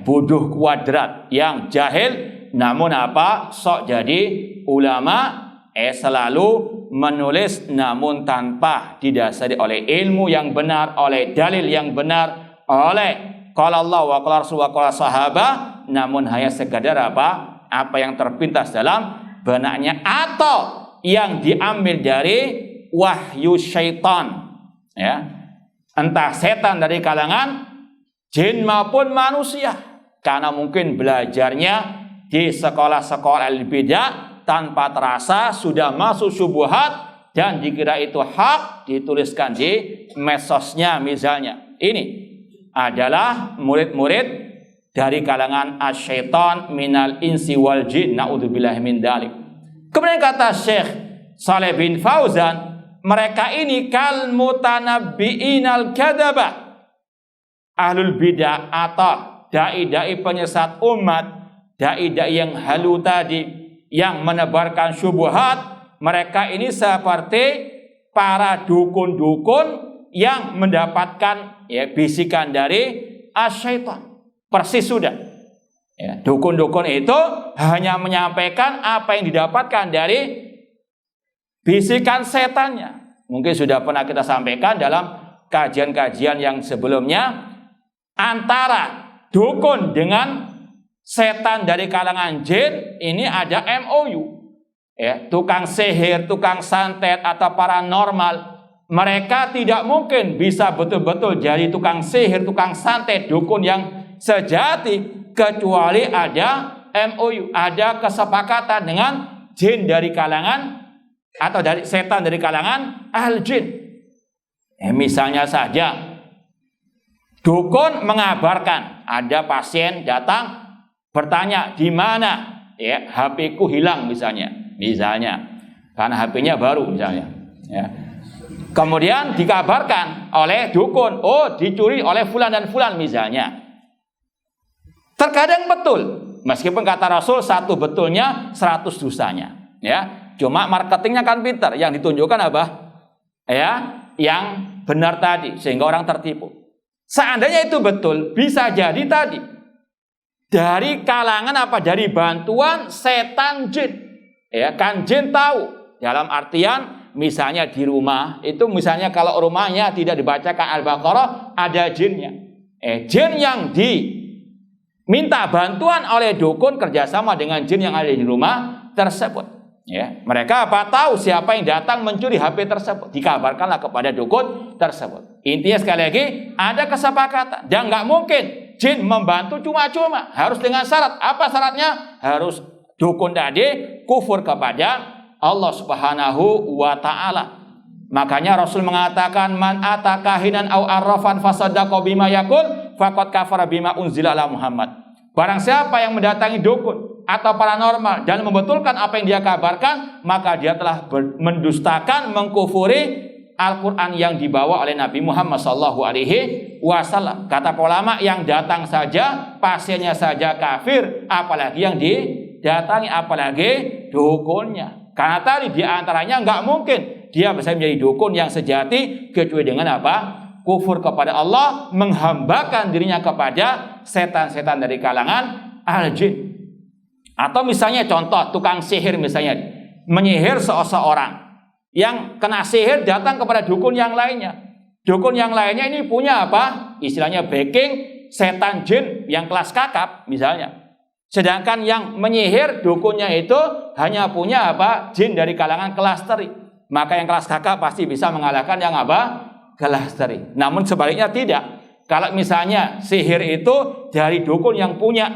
Bodoh kuadrat, yang jahil namun apa? Sok jadi ulama, selalu menulis namun tanpa didasari oleh ilmu yang benar, oleh dalil yang benar, oleh qala Allah wa qala Rasul wa qala sahabah, namun hanya sekadar apa? Apa yang terpintas dalam benaknya atau yang diambil dari wahyu syaitan, ya, entah setan dari kalangan jin maupun manusia, karena mungkin belajarnya di sekolah-sekolah al-bidah tanpa terasa sudah masuk syubhat dan dikira itu hak, dituliskan di medsosnya misalnya. Ini adalah murid-murid dari kalangan asyaitan minal insi wal jin, naudzubillahi min dzalik. Kemudian kata Syekh Shalih bin Fauzan, mereka ini kal mutanabbi'inal kadzaba, ahlul bidah atau dai-dai penyesat umat, dai-dai yang halu tadi, yang menebarkan syubhat. Mereka ini seperti para dukun-dukun yang mendapatkan bisikan dari asyaitan. Persis sudah. Dukun-dukun itu hanya menyampaikan apa yang didapatkan dari bisikan setannya. Mungkin sudah pernah kita sampaikan dalam kajian-kajian yang sebelumnya, antara dukun dengan setan dari kalangan jin ini ada MOU. Tukang sihir, tukang santet atau paranormal, mereka tidak mungkin bisa betul-betul jadi tukang sihir, tukang santet, dukun yang sejati, kecuali ada MOU, ada kesepakatan dengan jin dari kalangan atau dari setan dari kalangan ahli jin. Misalnya saja, dukun mengabarkan ada pasien datang bertanya, di mana HP ku hilang misalnya, karena HP-nya baru misalnya. Kemudian dikabarkan oleh dukun, oh dicuri oleh fulan dan fulan misalnya. Terkadang betul, meskipun kata Rasul satu betulnya 100 dosanya. Cuma marketingnya kan pintar, yang ditunjukkan apa? Yang benar tadi, sehingga orang tertipu. Seandainya itu betul, bisa jadi tadi dari kalangan apa? Dari bantuan setan jin. Kan jin tahu, dalam artian misalnya di rumah itu, misalnya kalau rumahnya tidak dibacakan Al-Baqarah, ada jinnya. Jin yang diminta bantuan oleh dukun kerjasama dengan jin yang ada di rumah tersebut. Mereka apa? Tahu siapa yang datang mencuri HP tersebut, dikabarkanlah kepada dukun tersebut. Intinya sekali lagi ada kesepakatan, dan nggak mungkin jin membantu cuma-cuma, harus dengan syarat. Apa syaratnya? Harus dukun tadi kufur kepada Allah Subhanahu wa ta'ala. Makanya Rasul mengatakan, man atakahinan au arrafan fasaddaqa bima yaqul faqad kafara bima unzila ala Muhammad. Barang siapa yang mendatangi dukun atau paranormal dan membetulkan apa yang dia kabarkan, maka dia telah mendustakan, mengkufuri Al-Quran yang dibawa oleh Nabi Muhammad SAW. Kata ulama, yang datang saja, pasiennya saja kafir, apalagi yang didatangi, apalagi dukunnya. Karena tadi diantaranya nggak mungkin dia bisa menjadi dukun yang sejati kecuali dengan apa? Kufur kepada Allah, menghambakan dirinya kepada setan-setan dari kalangan al-jin. Atau misalnya contoh tukang sihir misalnya menyihir seseorang, yang kena sihir datang kepada dukun yang lainnya. Dukun yang lainnya ini punya apa? Istilahnya backing setan jin yang kelas kakap misalnya. Sedangkan yang menyihir dukunnya itu hanya punya apa? Jin dari kalangan kelas teri. Maka yang kelas kakak pasti bisa mengalahkan yang apa? Kelas teri. Namun sebaliknya tidak. Kalau misalnya sihir itu dari dukun yang punya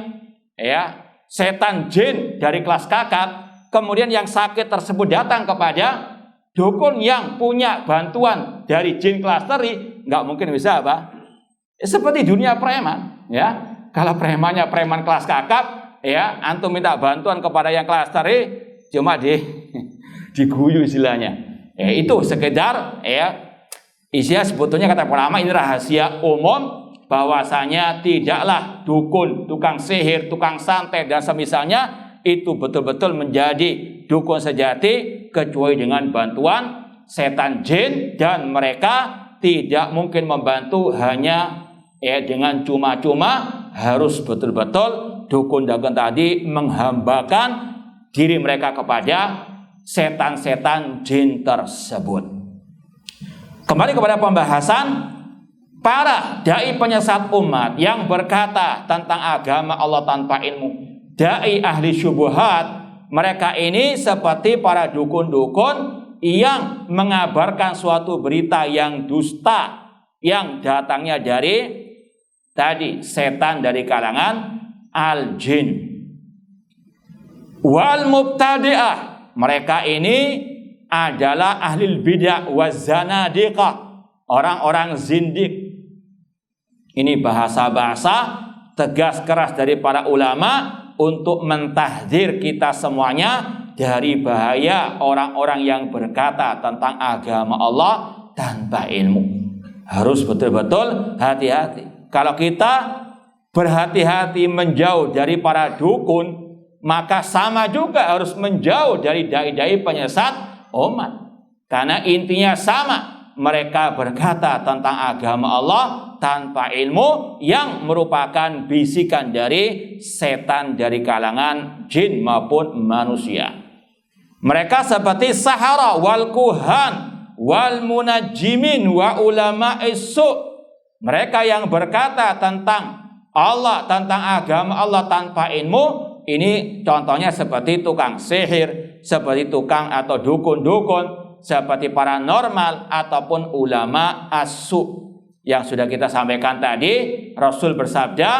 ya setan jin dari kelas kakak, kemudian yang sakit tersebut datang kepada dukun yang punya bantuan dari jin kelas teri, nggak mungkin bisa apa? Seperti dunia preman, ya. Kalau premannya preman kelas kakap, ya, antum minta bantuan kepada yang kelas teri, cuma diguyu istilahnya. Ya, itu sekedar, ya, isinya sebetulnya kata ulama ini rahasia umum, bahwasanya tidaklah dukun, tukang sihir, tukang santet dan semisalnya itu betul-betul menjadi dukun sejati kecuali dengan bantuan setan jin, dan mereka tidak mungkin membantu hanya dengan cuma-cuma, harus betul-betul dukun-dukun tadi menghambakan diri mereka kepada setan-setan jin tersebut. Kembali kepada pembahasan para dai penyesat umat yang berkata tentang agama Allah tanpa ilmu. Dai ahli syubhat, mereka ini seperti para dukun-dukun yang mengabarkan suatu berita yang dusta yang datangnya dari tadi setan dari kalangan al-jin. Wal mubtadi'ah, mereka ini adalah ahli bidah wa zanadiqah, orang-orang zindik. Ini bahasa-bahasa tegas keras dari para ulama untuk mentahdzir kita semuanya dari bahaya orang-orang yang berkata tentang agama Allah tanpa ilmu. Harus betul-betul hati-hati. Kalau kita berhati-hati menjauh dari para dukun, maka sama juga harus menjauh dari dai-dai penyesat umat. Karena intinya sama, mereka berkata tentang agama Allah tanpa ilmu yang merupakan bisikan dari setan dari kalangan jin maupun manusia. Mereka seperti sahara wal kuhan wal munajjimin wa ulama isu. Mereka yang berkata tentang Allah, tentang agama Allah tanpa ilmu, ini contohnya seperti tukang sihir, seperti tukang atau dukun-dukun, seperti paranormal ataupun ulama asu. Yang sudah kita sampaikan tadi, Rasul bersabda,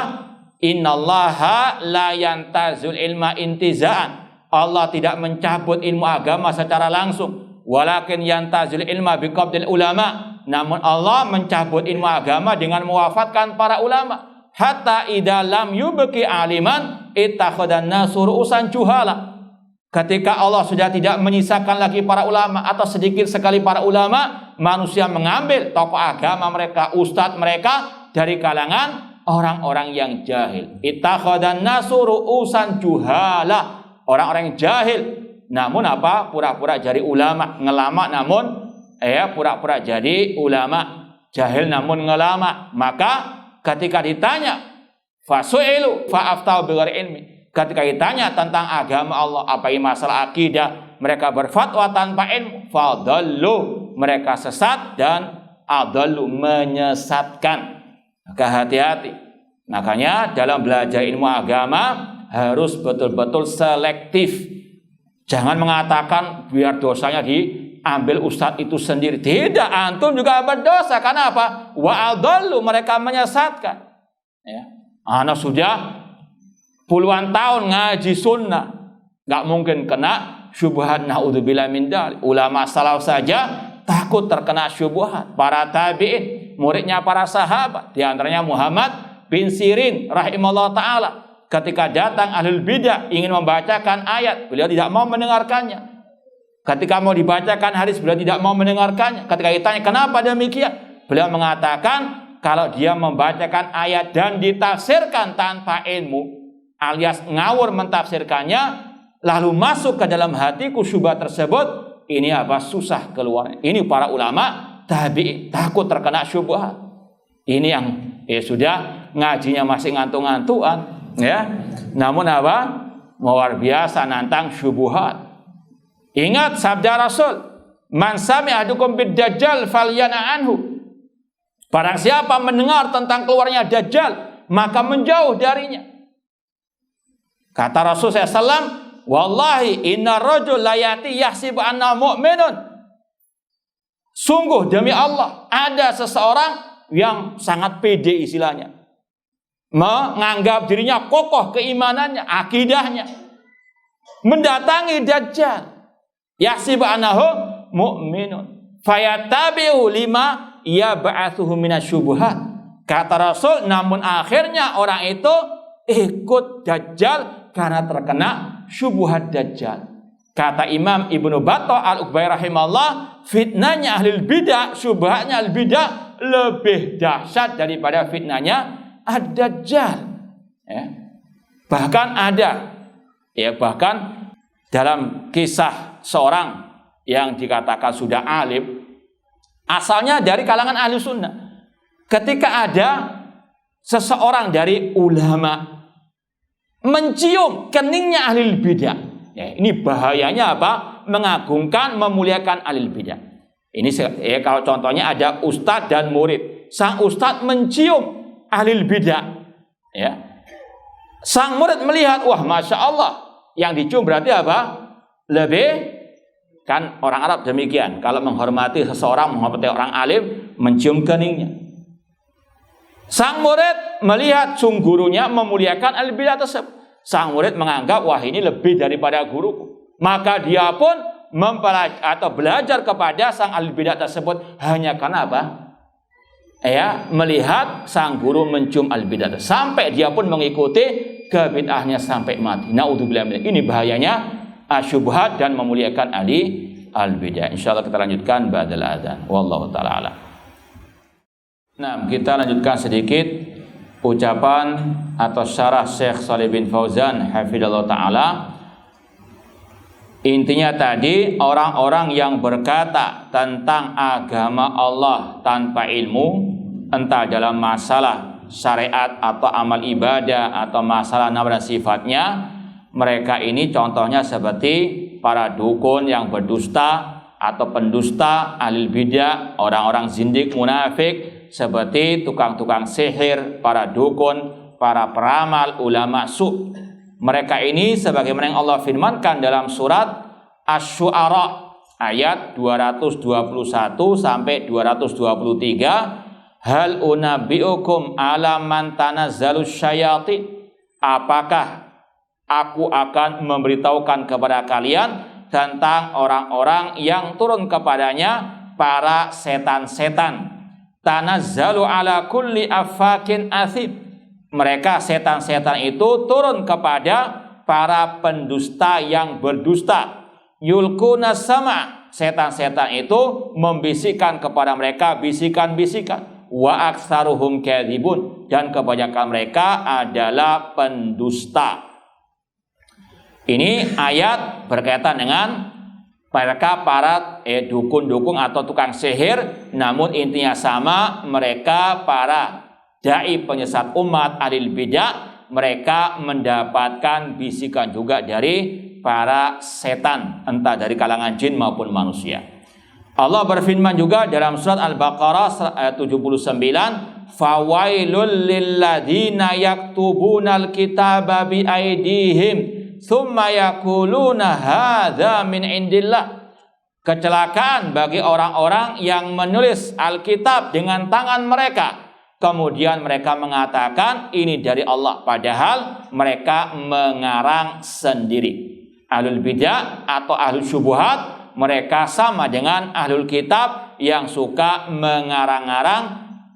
innallaha la yantazul ilma intizaan. Allah tidak mencabut ilmu agama secara langsung, walakin yantazul ilma biqabdil ulama. Namun Allah mencabut ilmu agama dengan mewafatkan para ulama. Hatta idza lam yubqi aliman ittakhadhan nasu ru'usan juhala. Ketika Allah sudah tidak menyisakan lagi para ulama atau sedikit sekali para ulama, manusia mengambil tokoh agama mereka, ustadz mereka dari kalangan orang-orang yang jahil. Ittakhadhan nasu ru'usan juhala. Orang-orang yang jahil, namun apa? Pura-pura jadi ulama, ngelama namun pura-pura jadi ulama, jahil namun ngelama. Maka ketika ditanya fasu'ilu fa'aftau bighairi ilmi, ketika ditanya tentang agama Allah, apa ini masalah akidah, mereka berfatwa tanpa ilmu, fadallu, mereka sesat, dan adallu, menyesatkan. Maka hati-hati. Makanya dalam belajar ilmu agama harus betul-betul selektif. Jangan mengatakan biar dosanya diambil ustadz itu sendiri. Tidak, antum juga berdosa. Karena apa? Wa adallu, mereka menyesatkan. Ya. Anak sudah puluhan tahun ngaji sunnah, nggak mungkin kena syubhat. Naudzubillah min dzalik. Ulama salaf saja takut terkena syubhat. Para tabi'in, muridnya para sahabat, di antaranya Muhammad bin Sirin rahimahullah ta'ala, ketika datang ahlul bidah ingin membacakan ayat, beliau tidak mau mendengarkannya. Ketika mau dibacakan hadis, beliau tidak mau mendengarkannya. Ketika ditanya kenapa demikian, beliau mengatakan kalau dia membacakan ayat dan ditafsirkan tanpa ilmu, alias ngawur mentafsirkannya, lalu masuk ke dalam hatiku syubhat tersebut, ini apa? Susah keluarnya. Ini para ulama tabi'in takut terkena syubhat. Ini yang sudah ngajinya masih ngantung-ngantuan, ya. Namun apa? Luar biasa nantang syubhat. Ingat sabda Rasul, man sami'a ahadukum bid-dajjal falyana anhu. Barang siapa mendengar tentang keluarnya dajjal, maka menjauh darinya. Kata Rasul SAW, wallahi inna rajul layati yahsibu anna mu'minun. Sungguh demi Allah, ada seseorang yang sangat pede istilahnya, menganggap dirinya kokoh keimanannya, akidahnya, mendatangi Dajjal, yahsibu annahu mu'minun fayatabi'u lima yab'atsuhu minasyubuhat. Kata Rasul, namun akhirnya orang itu ikut Dajjal karena terkena syubhat Dajjal. Kata Imam Ibnu Battah Al-Uqbai rahimahullah, fitnahnya ahli bidah, syubhatnya ahli bidah lebih dahsyat daripada fitnahnya ad-Dajjal. Ya. Bahkan dalam kisah seorang yang dikatakan sudah alim, asalnya dari kalangan ahli sunnah. Ketika ada seseorang dari ulama mencium keningnya ahli bidah, ya, ini bahayanya apa? Mengagungkan, memuliakan ahli bidah. Ini kalau contohnya ada ustadz dan murid. Sang ustadz mencium ahli bidah, ya. Sang murid melihat, wah masya Allah, yang dicium berarti apa? Lebih, kan orang Arab demikian. Kalau menghormati seseorang, menghormati orang alim, mencium keningnya. Sang murid melihat sung gurunya memuliakan ahli bidah tersebut. Sang murid menganggap, wah ini lebih daripada guruku. Maka dia pun belajar kepada sang ahli bidah tersebut hanya karena apa? Ya, melihat sang guru mencium ahli bidah tersebut. Sampai dia pun mengikuti kebid'ahnya sampai mati. Naudzubillah min. Ini bahayanya asyubhat dan memuliakan ahli bidah. Insyaallah kita lanjutkan ba'dal adzan. Wallahu taala a'lam. Nah, kita lanjutkan sedikit ucapan atau syarah Syekh Shalih bin Fauzan hafizallahu taala. Intinya tadi, orang-orang yang berkata tentang agama Allah tanpa ilmu, entah dalam masalah syariat atau amal ibadah atau masalah nama dan sifatnya, mereka ini contohnya seperti para dukun yang berdusta atau pendusta, ahli bidah, orang-orang zindik munafik, seperti tukang-tukang sihir, para dukun, para peramal, ulama su'. Mereka ini sebagaimana yang Allah firmankan dalam surat Asy-Syu'ara ayat 221 sampai 223, hal unabbiukum ala man tanazzalus syayatin, apakah aku akan memberitahukan kepada kalian tentang orang-orang yang turun kepadanya para setan-setan. Tanazzalu ala kulli affakin athib. Mereka setan-setan itu turun kepada para pendusta yang berdusta. Yulquna sama. Setan-setan itu membisikkan kepada mereka bisikan-bisikan. Wa aktsaruhum kadzibun, dan kebanyakan mereka adalah pendusta. Ini ayat berkaitan dengan mereka para dukun-dukun atau tukang sihir, namun intinya sama, mereka para dai penyesat umat ahli bidah, mereka mendapatkan bisikan juga dari para setan, entah dari kalangan jin maupun manusia. Allah berfirman juga dalam surat Al-Baqarah ayat 79, fawailul lilladzina yaktubunal kitaba bi aidihim tsumma yaquluna hadza min indillah. Kecelakaan bagi orang-orang yang menulis Alkitab dengan tangan mereka, kemudian mereka mengatakan ini dari Allah, padahal mereka mengarang sendiri. Ahlul bidah atau ahlul syubhat, mereka sama dengan ahlul kitab yang suka mengarang-arang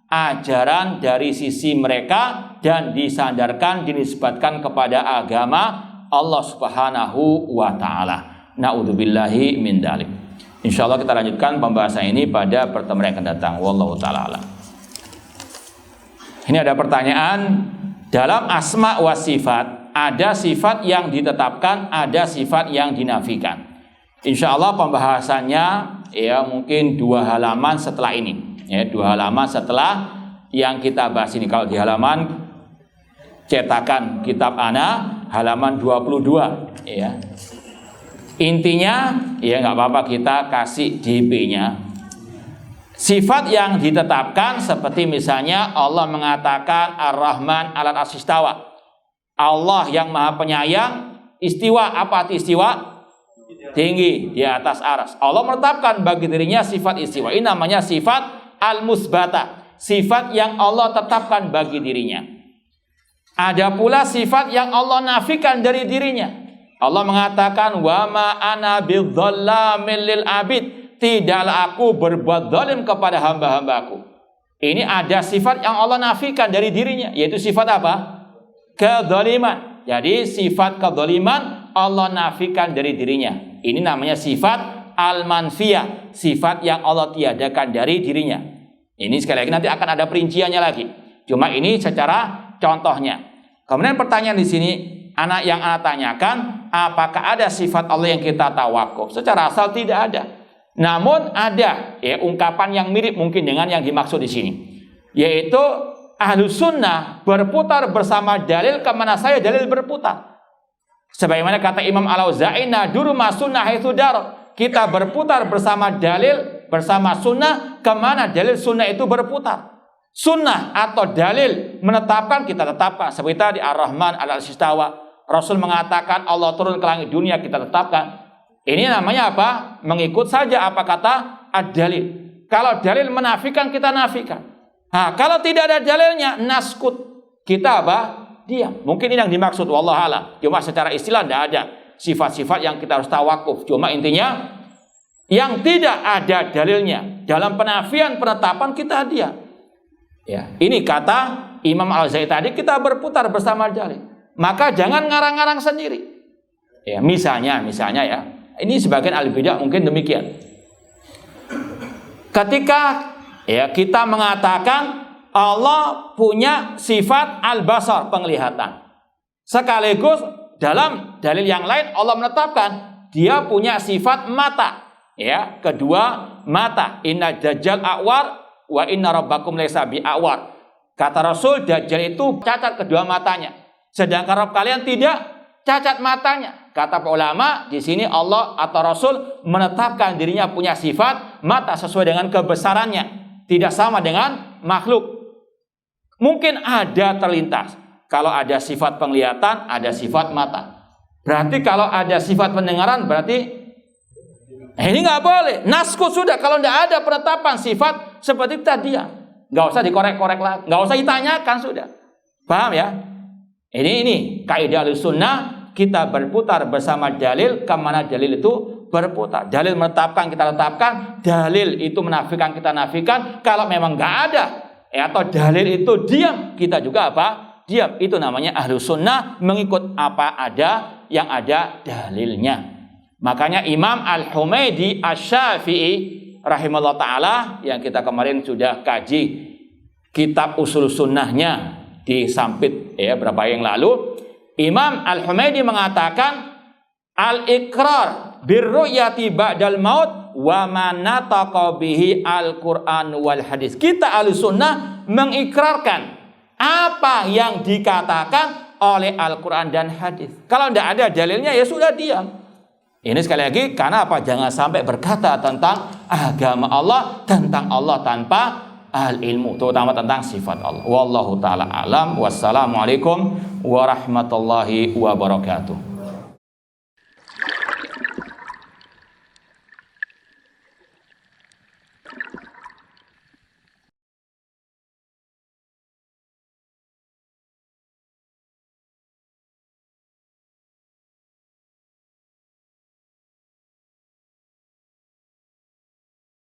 ajaran dari sisi mereka dan disandarkan, dinisbatkan kepada agama Allah Subhanahu wa taala. Na'udzubillahi min dzalik. Insyaallah kita lanjutkan pembahasan ini pada pertemuan yang akan datang. Wallahu taala alam. Ini ada pertanyaan, dalam asma wa sifat ada sifat yang ditetapkan, ada sifat yang dinafikan. Insyaallah pembahasannya ya mungkin 2 halaman setelah ini. Ya, 2 halaman setelah yang kita bahas ini. Kalau di halaman cetakan kitab ana halaman 22 ya. Intinya ya nggak apa-apa kita kasih DP-nya. Sifat yang ditetapkan seperti misalnya Allah mengatakan Ar-Rahman 'alal 'arsy istawa. Allah yang maha penyayang, istiwa, apa arti istiwa? Tinggi di atas arsy. Allah menetapkan bagi dirinya sifat istiwa. Ini namanya sifat al-musbata, sifat yang Allah tetapkan bagi dirinya. Ada pula sifat yang Allah nafikan dari dirinya. Allah mengatakan, wa ma ana bidzallamin lil abid, tidaklah aku berbuat zalim kepada hamba-hambaku. Ini ada sifat yang Allah nafikan dari dirinya, yaitu sifat apa? Kedzaliman. Jadi sifat kedzaliman Allah nafikan dari dirinya. Ini namanya sifat al-manfiyah, sifat yang Allah tiadakan dari dirinya. Ini sekali lagi nanti akan ada perinciannya lagi. Cuma ini secara contohnya. Kemudian pertanyaan di sini, yang anak tanyakan, apakah ada sifat Allah yang kita tawakuf? Secara asal tidak ada. Namun ada ya ungkapan yang mirip mungkin dengan yang dimaksud di sini, yaitu Ahlus Sunnah berputar bersama dalil kemana saya dalil berputar. Sebagaimana kata Imam Al-Auza'i, naduru ma sunnah haitsu darat. Kita berputar bersama dalil, bersama sunnah kemana dalil sunnah itu berputar. Sunnah atau dalil menetapkan, kita tetapkan. Seperti tadi Ar-Rahman al-Arsy istawa. Rasul mengatakan Allah turun ke langit dunia, kita tetapkan. Ini namanya apa? Mengikut saja apa kata ad-dalil. Kalau dalil menafikan, kita nafikan. Nah, kalau tidak ada dalilnya, naskut. Kita apa? Diam. Mungkin ini yang dimaksud, wallahualam. Cuma secara istilah tidak ada sifat-sifat yang kita harus tawakuf. Cuma intinya, yang tidak ada dalilnya dalam penafian penetapan, kita diam. Ya, ini kata Imam Al-Auza'i tadi, kita berputar bersama dalil. Maka jangan ngarang-ngarang sendiri. Ya, misalnya ya. Ini sebagian ahli bidah mungkin demikian. Ketika ya kita mengatakan Allah punya sifat al-basar, penglihatan. Sekaligus dalam dalil yang lain Allah menetapkan dia punya sifat mata. Ya, kedua mata. Inna dajjal a'war wa inna rabbakum laysa bi'awar. Kata Rasul, Dajjal itu cacat kedua matanya. Sedangkan Rabb kalian tidak cacat matanya. Kata para ulama, di sini Allah atau Rasul menetapkan dirinya punya sifat mata sesuai dengan kebesarannya, tidak sama dengan makhluk. Mungkin ada terlintas. Kalau ada sifat penglihatan, ada sifat mata. Berarti kalau ada sifat pendengaran, berarti ini nggak boleh. Naskut sudah. Kalau tidak ada penetapan sifat seperti tadi ya, nggak usah dikorek-korek lagi, nggak usah ditanyakan sudah. Paham ya? Ini kaidah Ahlussunnah. Kita berputar bersama dalil kemana dalil itu berputar. Dalil menetapkan, kita tetapkan. Dalil itu menafikan, kita nafikan. Kalau memang nggak ada atau dalil itu diam, kita juga apa? Diam. Itu namanya Ahlussunnah, mengikut apa ada yang ada dalilnya. Makanya Imam Al-Humaydi Asy-Syafi'i rahimahullah ta'ala, yang kita kemarin sudah kaji kitab usul sunnahnya di Sampit ya berapa yang lalu, Imam Al-Humaydi mengatakan al-iqrar birru'yati ba'dal maut wa man nataqa bihi al-Qur'an wal hadis. Kita Ahlussunnah mengikrarkan apa yang dikatakan oleh Al-Qur'an dan hadis. Kalau tidak ada dalilnya ya sudah diam. Ini sekali lagi karena apa? Jangan sampai berkata tentang agama Allah, tentang Allah tanpa al-ilmu, terutama tentang sifat Allah. Wallahu ta'ala alam. Wassalamualaikum warahmatullahi wabarakatuh.